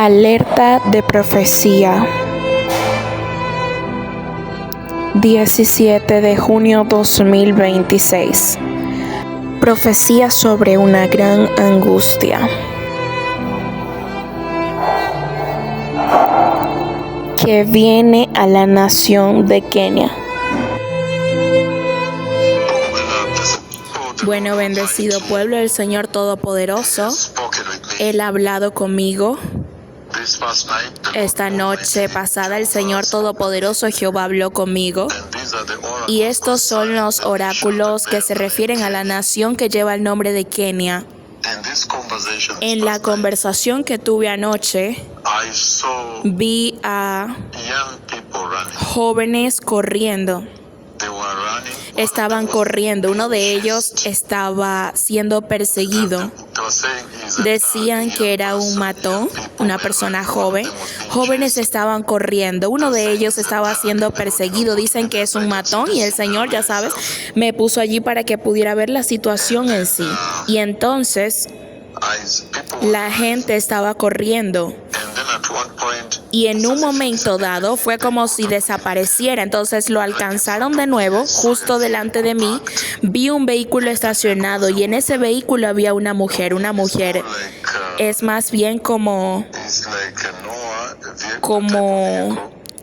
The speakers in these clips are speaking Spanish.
Alerta de profecía. 17 de junio 2026. Profecía sobre una gran angustia que viene a la nación de Kenia. Bueno, bendecido pueblo del Señor Todopoderoso, Él ha hablado conmigo. Esta noche pasada el Señor Todopoderoso Jehová habló conmigo, y estos son los oráculos que se refieren a la nación que lleva el nombre de Kenia. En la conversación que tuve anoche, vi a jóvenes corriendo. Estaban corriendo. Uno de ellos estaba siendo perseguido. Decían que era un matón, una persona joven. Jóvenes estaban corriendo. Uno de ellos estaba siendo perseguido. Dicen que es un matón y el Señor, ya sabes, me puso allí para que pudiera ver la situación en sí. Y entonces la gente estaba corriendo. Y en un momento dado fue como si desapareciera. Entonces lo alcanzaron de nuevo, justo delante de mí. Vi un vehículo estacionado y en ese vehículo había una mujer. Una mujer es más bien como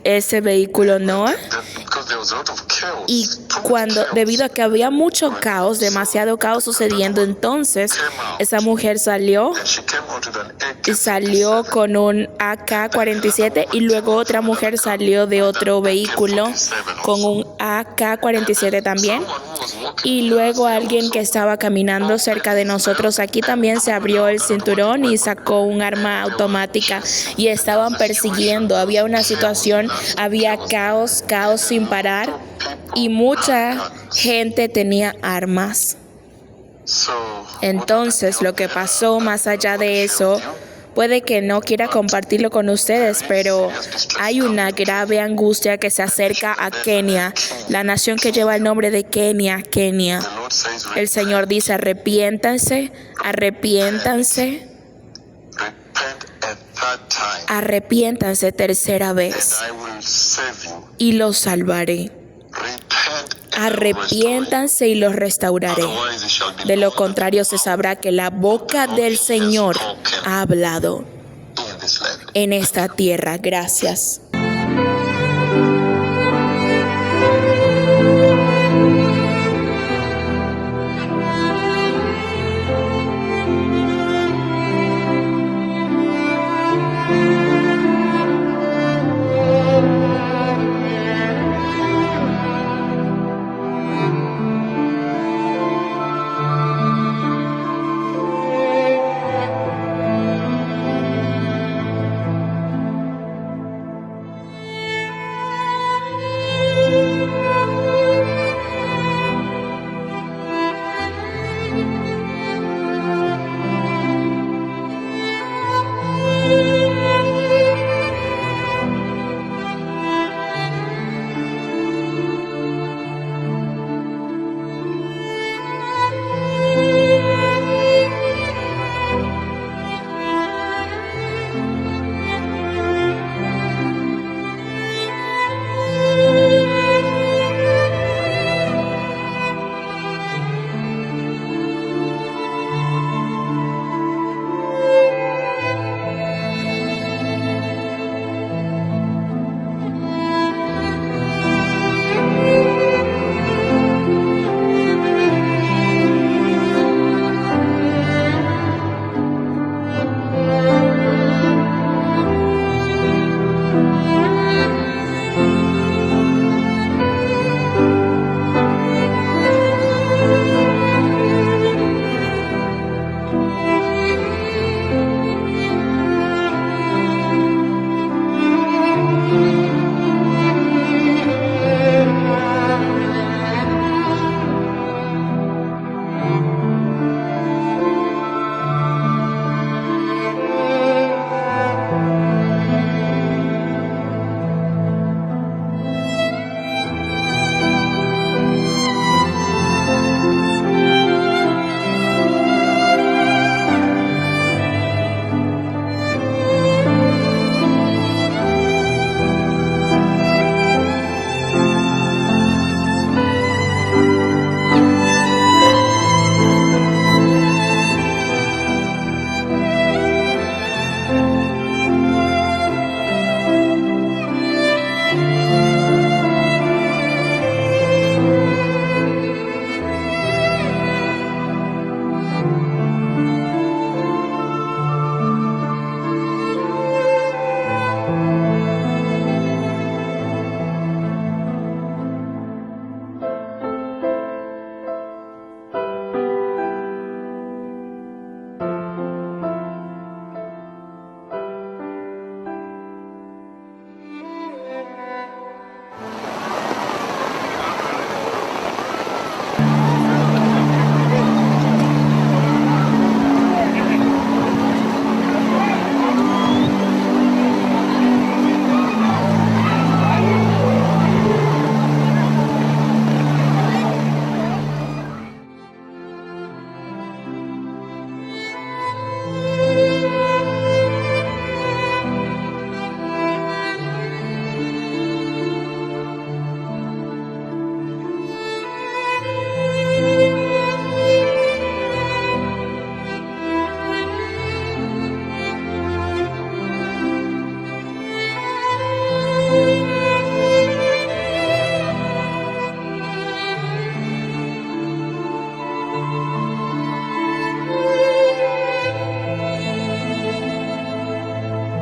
ese vehículo Noah. Y debido a que había mucho caos, demasiado caos sucediendo, entonces esa mujer salió con un AK-47 y luego otra mujer salió de otro vehículo con un AK-47 también. Y luego alguien que estaba caminando cerca de nosotros aquí también se abrió el cinturón y sacó un arma automática y estaban persiguiendo. Había una situación, había caos sin parar y mucha gente tenía armas. Entonces lo que pasó más allá de eso, puede que no quiera compartirlo con ustedes, pero hay una grave angustia que se acerca a Kenia, la nación que lleva el nombre de Kenia. El Señor dice: arrepiéntanse, arrepiéntanse tercera vez y los salvaré. Arrepiéntanse y los restauraré. De lo contrario, se sabrá que la boca del Señor ha hablado en esta tierra. Gracias.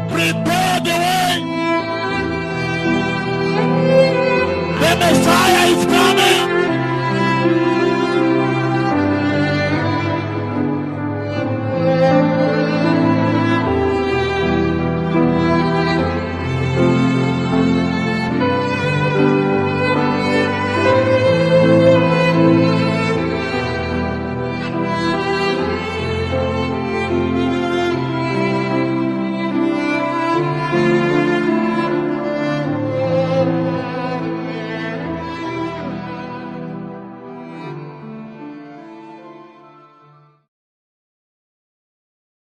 Prepare the way. The Messiah is coming.